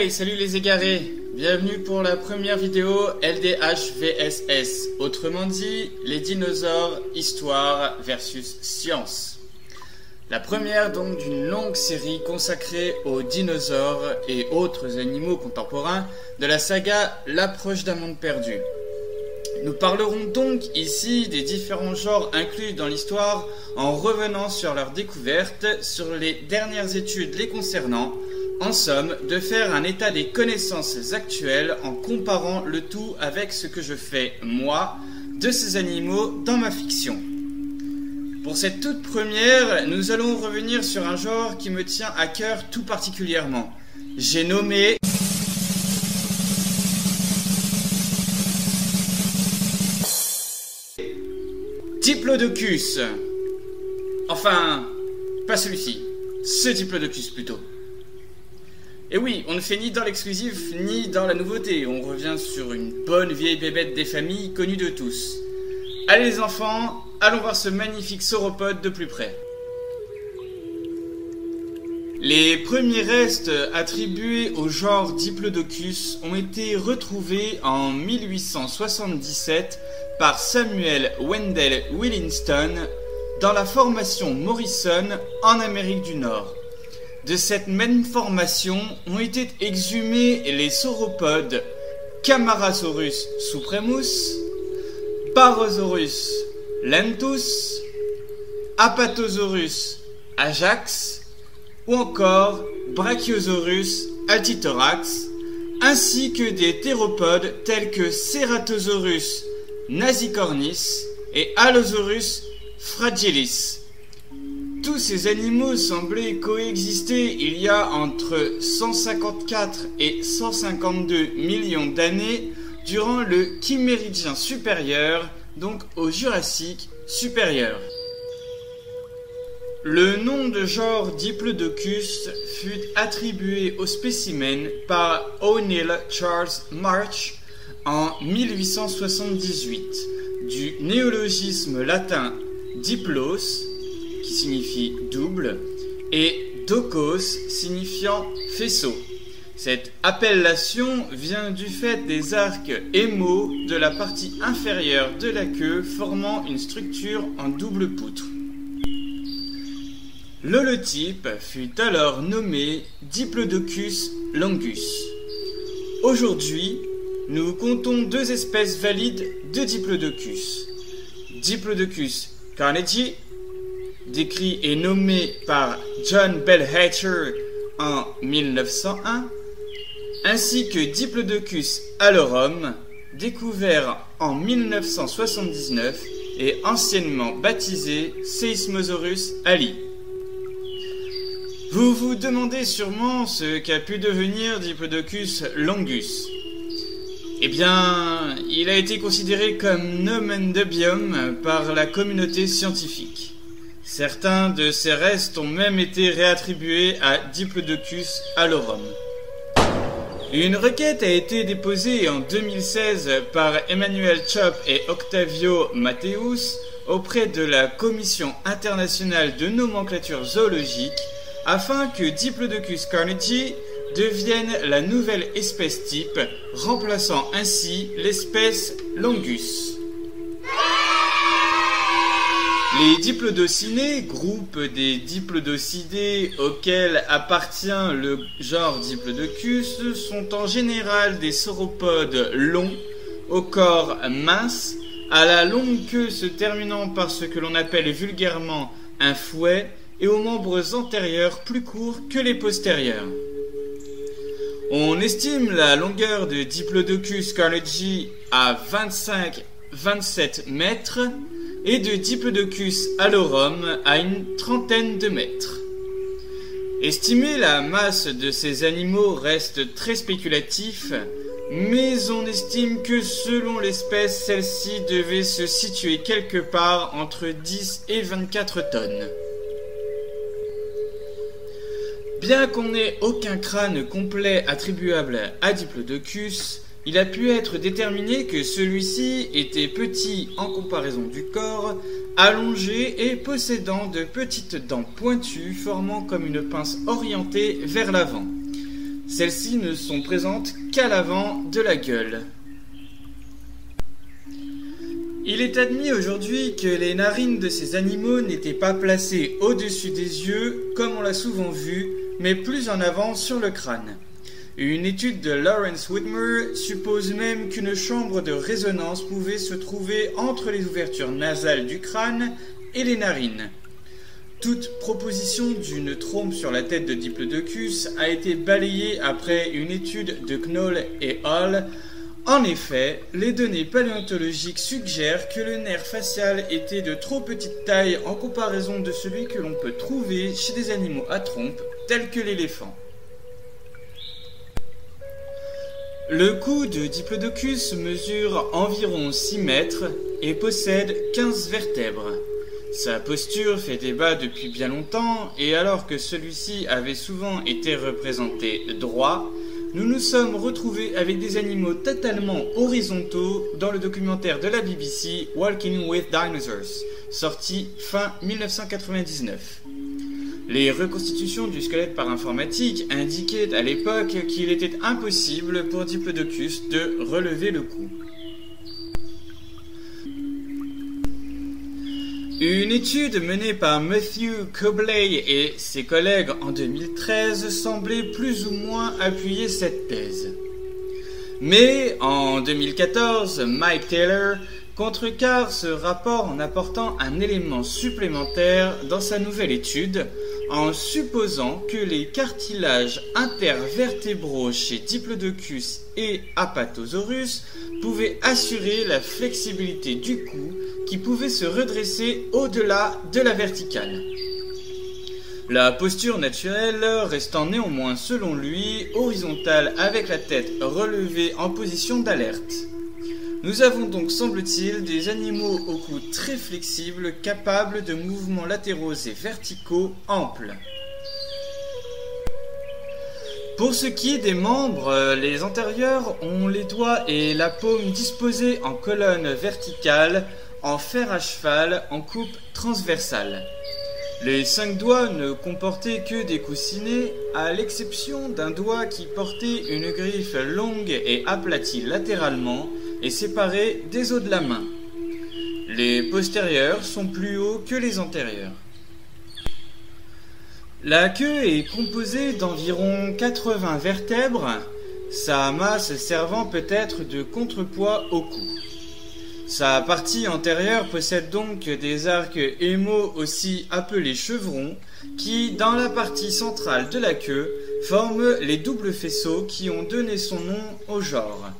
Hey, salut les égarés! Bienvenue pour la première vidéo LDH vs. Autrement dit, les dinosaures, histoire versus science. La première donc d'une longue série consacrée aux dinosaures et autres animaux contemporains de la saga L'approche d'un monde perdu. Nous parlerons donc ici des différents genres inclus dans l'histoire en revenant sur leur découverte, sur les dernières études les concernant, en somme, de faire un état des connaissances actuelles en comparant le tout avec ce que je fais, moi, de ces animaux dans ma fiction. Pour cette toute première, nous allons revenir sur un genre qui me tient à cœur tout particulièrement. J'ai nommé... Diplodocus. Enfin, pas celui-ci, ce Diplodocus plutôt. Et oui, on ne fait ni dans l'exclusif ni dans la nouveauté, on revient sur une bonne vieille bébête des familles connue de tous. Allez les enfants, allons voir ce magnifique sauropode de plus près. Les premiers restes attribués au genre Diplodocus ont été retrouvés en 1877 par Samuel Wendell Williston dans la formation Morrison en Amérique du Nord. De cette même formation ont été exhumés les sauropodes Camarasaurus supremus, Barosaurus lentus, Apatosaurus ajax ou encore Brachiosaurus altithorax, ainsi que des théropodes tels que Ceratosaurus nasicornis et Allosaurus fragilis. Tous ces animaux semblaient coexister il y a entre 154 et 152 millions d'années durant le Chiméridien supérieur, donc au Jurassique supérieur. Le nom de genre Diplodocus fut attribué au spécimen par O'Neill Charles March en 1878, du néologisme latin diplos, qui signifie double, et docos, signifiant faisceau. Cette appellation vient du fait des arcs émaux de la partie inférieure de la queue formant une structure en double poutre. L'holotype fut alors nommé Diplodocus longus. Aujourd'hui, nous comptons deux espèces valides de Diplodocus. Diplodocus carnegie, décrit et nommé par John Bell Hatcher en 1901, ainsi que Diplodocus allorum, découvert en 1979 et anciennement baptisé Seismosaurus ali. Vous vous demandez sûrement ce qu'a pu devenir Diplodocus longus. Eh bien, il a été considéré comme nomen dubium par la communauté scientifique. Certains de ces restes ont même été réattribués à Diplodocus allorum. Une requête a été déposée en 2016 par Emmanuel Chop et Octavio Mateus auprès de la Commission internationale de nomenclature zoologique afin que Diplodocus carnegie devienne la nouvelle espèce type, remplaçant ainsi l'espèce longus. Les diplodocinés, groupe des diplodocidés auxquels appartient le genre Diplodocus, sont en général des sauropodes longs, au corps mince, à la longue queue se terminant par ce que l'on appelle vulgairement un fouet, et aux membres antérieurs plus courts que les postérieurs. On estime la longueur de Diplodocus carnegie à 25-27 mètres et de Diplodocus allorum à une trentaine de mètres. Estimer la masse de ces animaux reste très spéculatif, mais on estime que selon l'espèce, celle-ci devait se situer quelque part entre 10 et 24 tonnes. Bien qu'on n'ait aucun crâne complet attribuable à Diplodocus, il a pu être déterminé que celui-ci était petit en comparaison du corps, allongé et possédant de petites dents pointues formant comme une pince orientée vers l'avant. Celles-ci ne sont présentes qu'à l'avant de la gueule. Il est admis aujourd'hui que les narines de ces animaux n'étaient pas placées au-dessus des yeux, comme on l'a souvent vu, mais plus en avant sur le crâne. Une étude de Lawrence Whitmer suppose même qu'une chambre de résonance pouvait se trouver entre les ouvertures nasales du crâne et les narines. Toute proposition d'une trompe sur la tête de Diplodocus a été balayée après une étude de Knoll et al. En effet, les données paléontologiques suggèrent que le nerf facial était de trop petite taille en comparaison de celui que l'on peut trouver chez des animaux à trompe tels que l'éléphant. Le cou de Diplodocus mesure environ 6 mètres et possède 15 vertèbres. Sa posture fait débat depuis bien longtemps et alors que celui-ci avait souvent été représenté droit, nous nous sommes retrouvés avec des animaux totalement horizontaux dans le documentaire de la BBC Walking with Dinosaurs, sorti fin 1999. Les reconstitutions du squelette par informatique indiquaient à l'époque qu'il était impossible pour Diplodocus de relever le cou. Une étude menée par Matthew Cobley et ses collègues en 2013 semblait plus ou moins appuyer cette thèse. Mais en 2014, Mike Taylor contrecarre ce rapport en apportant un élément supplémentaire dans sa nouvelle étude, en supposant que les cartilages intervertébraux chez Diplodocus et Apatosaurus pouvaient assurer la flexibilité du cou qui pouvait se redresser au-delà de la verticale. La posture naturelle restant néanmoins selon lui horizontale avec la tête relevée en position d'alerte. Nous avons donc, semble-t-il, des animaux au cou très flexible capables de mouvements latéraux et verticaux amples. Pour ce qui est des membres, les antérieurs ont les doigts et la paume disposés en colonne verticale, en fer à cheval, en coupe transversale. Les 5 doigts ne comportaient que des coussinets, à l'exception d'un doigt qui portait une griffe longue et aplatie latéralement et séparée des os de la main. Les postérieurs sont plus hauts que les antérieurs. La queue est composée d'environ 80 vertèbres, sa masse servant peut-être de contrepoids au cou. Sa partie antérieure possède donc des arcs émaux aussi appelés chevrons qui, dans la partie centrale de la queue, forment les doubles faisceaux qui ont donné son nom au genre.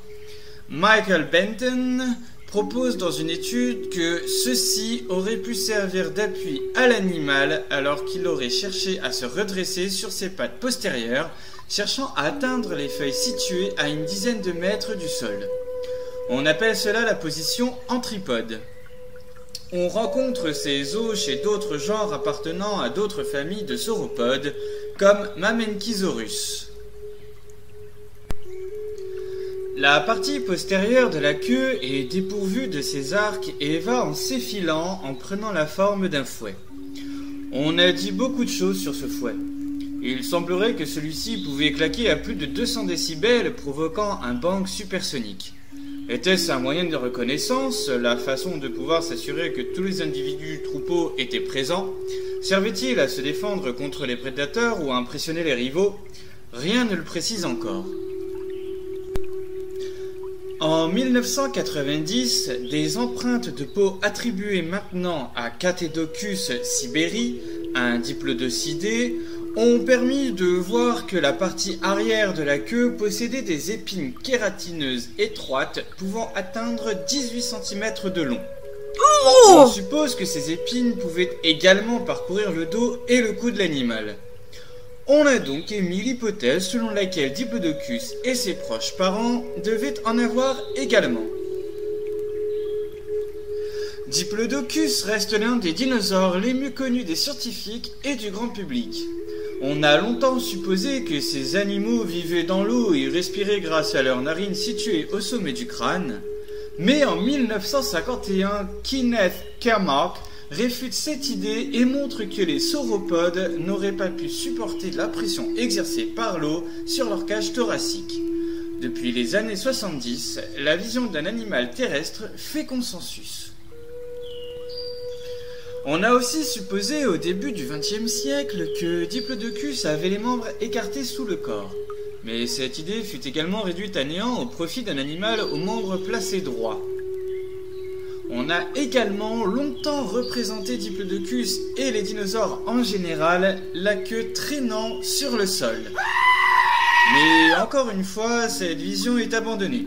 Michael Benton propose dans une étude que ceux-ci auraient pu servir d'appui à l'animal alors qu'il aurait cherché à se redresser sur ses pattes postérieures, cherchant à atteindre les feuilles situées à une dizaine de mètres du sol. On appelle cela la position en tripode. On rencontre ces os chez d'autres genres appartenant à d'autres familles de sauropodes, comme Mamenchisaurus. La partie postérieure de la queue est dépourvue de ses arcs et va en s'effilant en prenant la forme d'un fouet. On a dit beaucoup de choses sur ce fouet. Il semblerait que celui-ci pouvait claquer à plus de 200 décibels, provoquant un bang supersonique. Était-ce un moyen de reconnaissance, la façon de pouvoir s'assurer que tous les individus du troupeau étaient présents? Servait-il à se défendre contre les prédateurs ou à impressionner les rivaux? Rien ne le précise encore. En 1990, des empreintes de peau attribuées maintenant à Catedocus siberi, un diplodocidé, ont permis de voir que la partie arrière de la queue possédait des épines kératineuses étroites pouvant atteindre 18 cm de long. On suppose que ces épines pouvaient également parcourir le dos et le cou de l'animal. On a donc émis l'hypothèse selon laquelle Diplodocus et ses proches parents devaient en avoir également. Diplodocus reste l'un des dinosaures les mieux connus des scientifiques et du grand public. On a longtemps supposé que ces animaux vivaient dans l'eau et respiraient grâce à leurs narines situées au sommet du crâne, mais en 1951, Kenneth Kermark réfute cette idée et montre que les sauropodes n'auraient pas pu supporter la pression exercée par l'eau sur leur cage thoracique. Depuis les années 70, la vision d'un animal terrestre fait consensus. On a aussi supposé au début du XXe siècle que Diplodocus avait les membres écartés sous le corps. Mais cette idée fut également réduite à néant au profit d'un animal aux membres placés droits. On a également longtemps représenté Diplodocus et les dinosaures en général, la queue traînant sur le sol. Mais encore une fois, cette vision est abandonnée,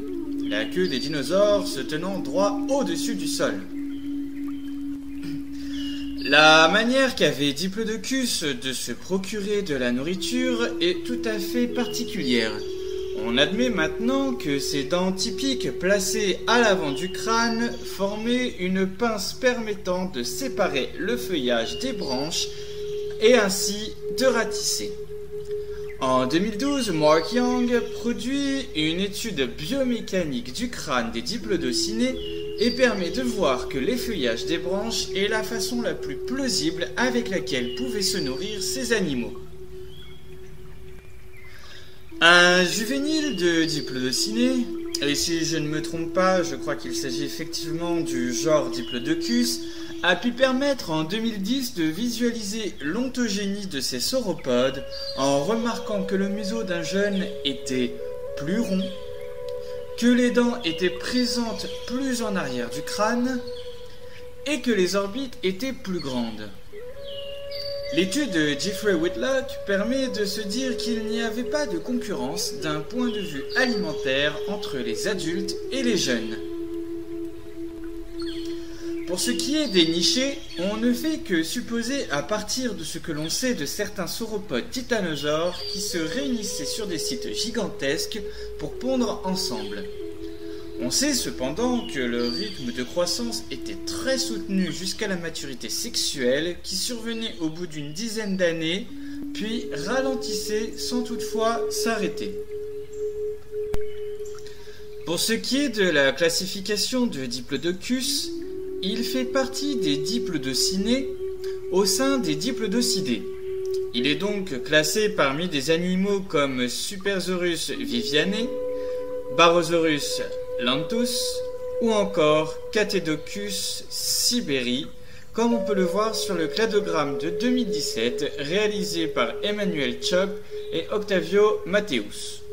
la queue des dinosaures se tenant droit au-dessus du sol. La manière qu'avait Diplodocus de se procurer de la nourriture est tout à fait particulière. On admet maintenant que ses dents typiques placées à l'avant du crâne formaient une pince permettant de séparer le feuillage des branches et ainsi de ratisser. En 2012, Mark Young produit une étude biomécanique du crâne des diplodocinés et permet de voir que les feuillages des branches est la façon la plus plausible avec laquelle pouvaient se nourrir ces animaux. Un juvénile de Diplodocinae, et si je ne me trompe pas, je crois qu'il s'agit effectivement du genre Diplodocus, a pu permettre en 2010 de visualiser l'ontogénie de ces sauropodes en remarquant que le museau d'un jeune était plus rond, que les dents étaient présentes plus en arrière du crâne et que les orbites étaient plus grandes. L'étude de Jeffrey Whitlock permet de se dire qu'il n'y avait pas de concurrence d'un point de vue alimentaire entre les adultes et les jeunes. Pour ce qui est des nichés, on ne fait que supposer à partir de ce que l'on sait de certains sauropodes titanosaures qui se réunissaient sur des sites gigantesques pour pondre ensemble. On sait cependant que le rythme de croissance était très soutenu jusqu'à la maturité sexuelle qui survenait au bout d'une dizaine d'années, puis ralentissait sans toutefois s'arrêter. Pour ce qui est de la classification de Diplodocus, il fait partie des Diplodocinae au sein des Diplodocidés. Il est donc classé parmi des animaux comme Supersaurus viviane, Barosaurus lentus ou encore Catedocus siberi, comme on peut le voir sur le cladogramme de 2017 réalisé par Emmanuel Chop et Octavio Mateus.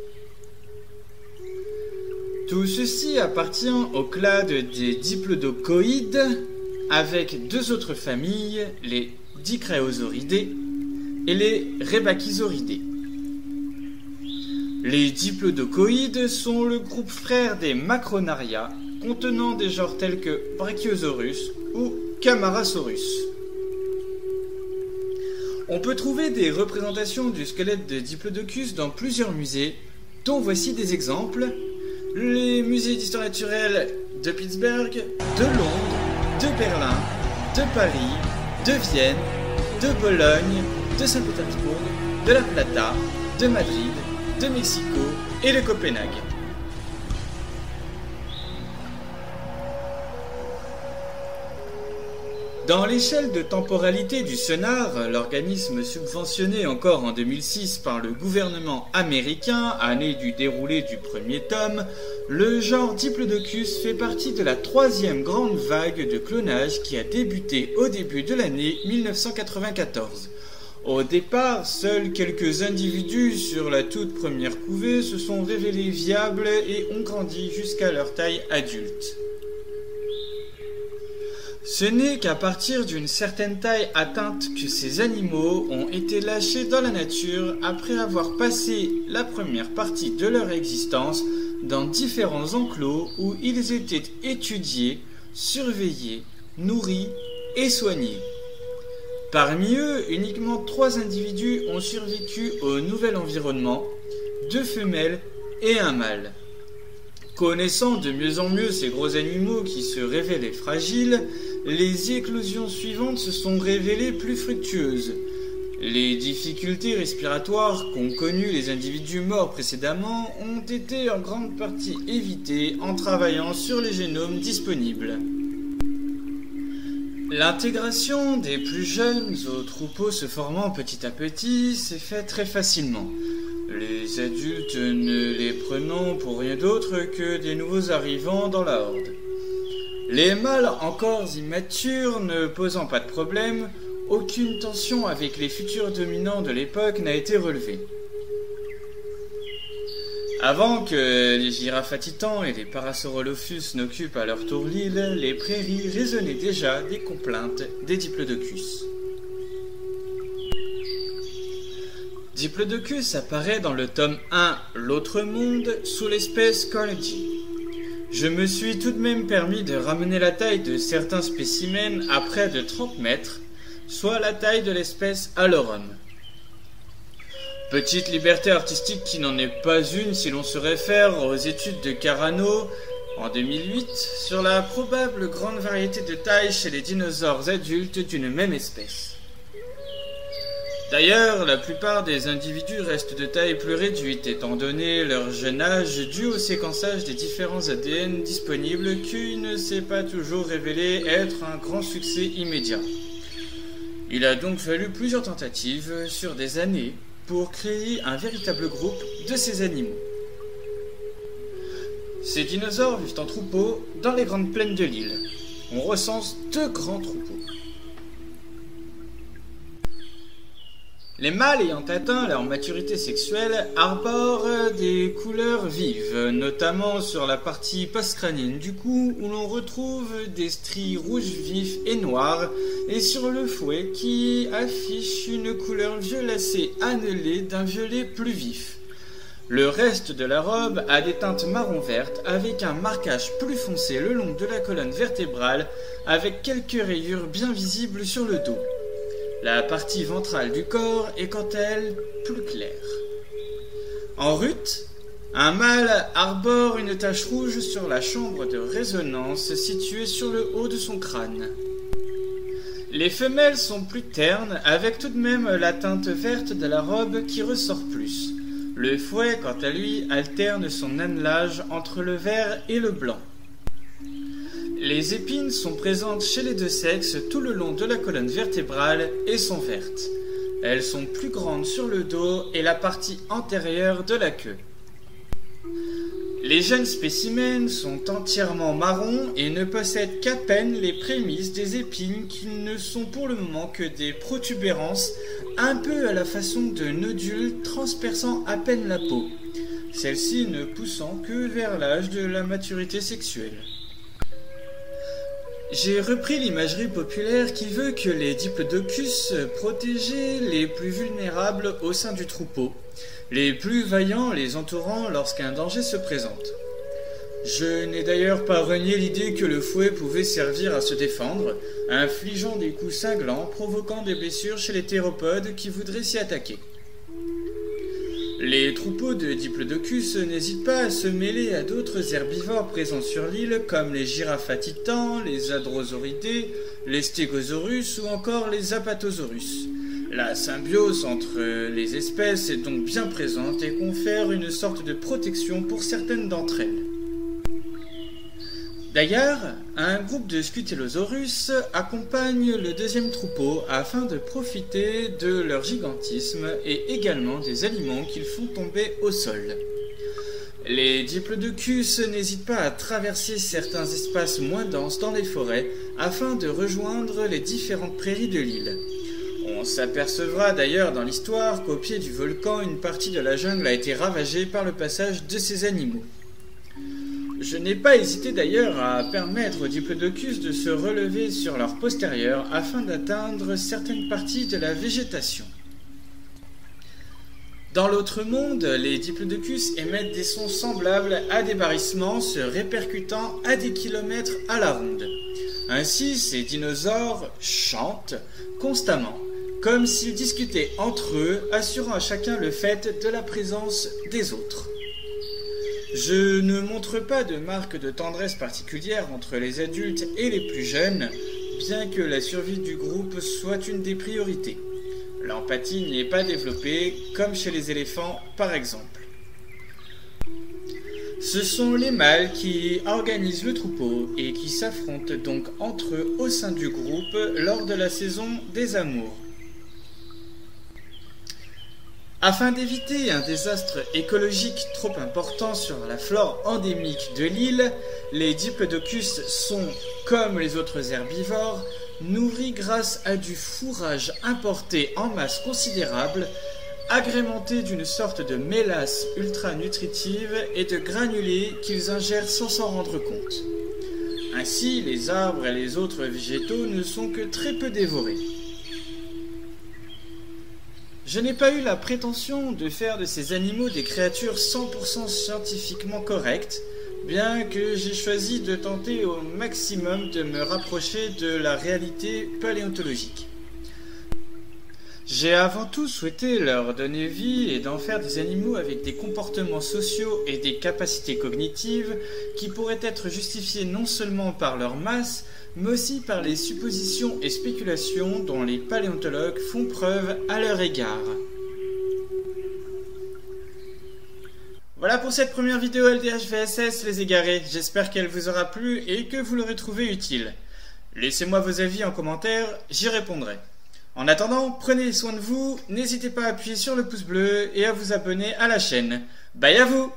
Tout ceci appartient au clade des diplodocoïdes, avec deux autres familles, les Dicraeosauridae et les Rebbachisauridae. Les diplodocoïdes sont le groupe frère des Macronaria, contenant des genres tels que Brachiosaurus ou Camarasaurus. On peut trouver des représentations du squelette de Diplodocus dans plusieurs musées, dont voici des exemples. Les musées d'histoire naturelle de Pittsburgh, de Londres, de Berlin, de Paris, de Vienne, de Bologne, de Saint-Pétersbourg, de La Plata, de Madrid, de Mexico et de Copenhague. Dans l'échelle de temporalité du SONAR, l'organisme subventionné encore en 2006 par le gouvernement américain, année du déroulé du premier tome, le genre Diplodocus fait partie de la troisième grande vague de clonage qui a débuté au début de l'année 1994. Au départ, seuls quelques individus sur la toute première couvée se sont révélés viables et ont grandi jusqu'à leur taille adulte. Ce n'est qu'à partir d'une certaine taille atteinte que ces animaux ont été lâchés dans la nature après avoir passé la première partie de leur existence dans différents enclos où ils étaient étudiés, surveillés, nourris et soignés. Parmi eux, uniquement 3 individus ont survécu au nouvel environnement, 2 femelles et un mâle. Connaissant de mieux en mieux ces gros animaux qui se révélaient fragiles, les éclosions suivantes se sont révélées plus fructueuses. Les difficultés respiratoires qu'ont connues les individus morts précédemment ont été en grande partie évitées en travaillant sur les génomes disponibles. L'intégration des plus jeunes au troupeau se formant petit à petit s'est fait très facilement, les adultes ne les prenant pour rien d'autre que des nouveaux arrivants dans la horde. Les mâles encore immatures ne posant pas de problème, aucune tension avec les futurs dominants de l'époque n'a été relevée. Avant que les Girafatitans et les Parasaurolophus n'occupent à leur tour l'île, les prairies résonnaient déjà des complaintes des Diplodocus. Diplodocus apparaît dans le tome 1 L'autre monde sous l'espèce Carnegie. Je me suis tout de même permis de ramener la taille de certains spécimens à près de 30 mètres, soit la taille de l'espèce Alorum. Petite liberté artistique qui n'en est pas une si l'on se réfère aux études de Carano en 2008 sur la probable grande variété de taille chez les dinosaures adultes d'une même espèce. D'ailleurs, la plupart des individus restent de taille plus réduite étant donné leur jeune âge dû au séquençage des différents ADN disponibles qui ne s'est pas toujours révélé être un grand succès immédiat. Il a donc fallu plusieurs tentatives sur des années pour créer un véritable groupe de ces animaux. Ces dinosaures vivent en troupeau dans les grandes plaines de l'île. On recense 2 grands troupeaux. Les mâles ayant atteint leur maturité sexuelle arborent des couleurs vives, notamment sur la partie postcrânienne du cou où l'on retrouve des stries rouges vifs et noires, et sur le fouet qui affiche une couleur violacée annelée d'un violet plus vif. Le reste de la robe a des teintes marron-vertes avec un marquage plus foncé le long de la colonne vertébrale avec quelques rayures bien visibles sur le dos. La partie ventrale du corps est quant à elle plus claire. En rut, un mâle arbore une tache rouge sur la chambre de résonance située sur le haut de son crâne. Les femelles sont plus ternes, avec tout de même la teinte verte de la robe qui ressort plus. Le fouet, quant à lui, alterne son annelage entre le vert et le blanc. Les épines sont présentes chez les deux sexes tout le long de la colonne vertébrale et sont vertes. Elles sont plus grandes sur le dos et la partie antérieure de la queue. Les jeunes spécimens sont entièrement marrons et ne possèdent qu'à peine les prémices des épines qui ne sont pour le moment que des protubérances un peu à la façon de nodules transperçant à peine la peau, celles-ci ne poussant que vers l'âge de la maturité sexuelle. J'ai repris l'imagerie populaire qui veut que les diplodocus protégeaient les plus vulnérables au sein du troupeau, les plus vaillants les entourant lorsqu'un danger se présente. Je n'ai d'ailleurs pas renié l'idée que le fouet pouvait servir à se défendre, infligeant des coups cinglants provoquant des blessures chez les théropodes qui voudraient s'y attaquer. Les troupeaux de diplodocus n'hésitent pas à se mêler à d'autres herbivores présents sur l'île comme les Girafatitans, les Hadrosauridés, les Stégosaurus ou encore les Apatosaurus. La symbiose entre les espèces est donc bien présente et confère une sorte de protection pour certaines d'entre elles. D'ailleurs, un groupe de Scutellosaurus accompagne le deuxième troupeau afin de profiter de leur gigantisme et également des aliments qu'ils font tomber au sol. Les diplodocus n'hésitent pas à traverser certains espaces moins denses dans les forêts afin de rejoindre les différentes prairies de l'île. On s'apercevra d'ailleurs dans l'histoire qu'au pied du volcan, une partie de la jungle a été ravagée par le passage de ces animaux. Je n'ai pas hésité d'ailleurs à permettre aux diplodocus de se relever sur leur postérieur afin d'atteindre certaines parties de la végétation. Dans l'autre monde, les diplodocus émettent des sons semblables à des barrissements se répercutant à des kilomètres à la ronde. Ainsi, ces dinosaures chantent constamment, comme s'ils discutaient entre eux, assurant à chacun le fait de la présence des autres. Je ne montre pas de marque de tendresse particulière entre les adultes et les plus jeunes, bien que la survie du groupe soit une des priorités. L'empathie n'y est pas développée, comme chez les éléphants par exemple. Ce sont les mâles qui organisent le troupeau et qui s'affrontent donc entre eux au sein du groupe lors de la saison des amours. Afin d'éviter un désastre écologique trop important sur la flore endémique de l'île, les diplodocus sont, comme les autres herbivores, nourris grâce à du fourrage importé en masse considérable, agrémenté d'une sorte de mélasse ultra nutritive et de granulés qu'ils ingèrent sans s'en rendre compte. Ainsi, les arbres et les autres végétaux ne sont que très peu dévorés. Je n'ai pas eu la prétention de faire de ces animaux des créatures 100% scientifiquement correctes, bien que j'ai choisi de tenter au maximum de me rapprocher de la réalité paléontologique. J'ai avant tout souhaité leur donner vie et d'en faire des animaux avec des comportements sociaux et des capacités cognitives qui pourraient être justifiés non seulement par leur masse, mais aussi par les suppositions et spéculations dont les paléontologues font preuve à leur égard. Voilà pour cette première vidéo LDH VSS les égarés, j'espère qu'elle vous aura plu et que vous l'aurez trouvée utile. Laissez-moi vos avis en commentaire, j'y répondrai. En attendant, prenez soin de vous, n'hésitez pas à appuyer sur le pouce bleu et à vous abonner à la chaîne. Bye à vous!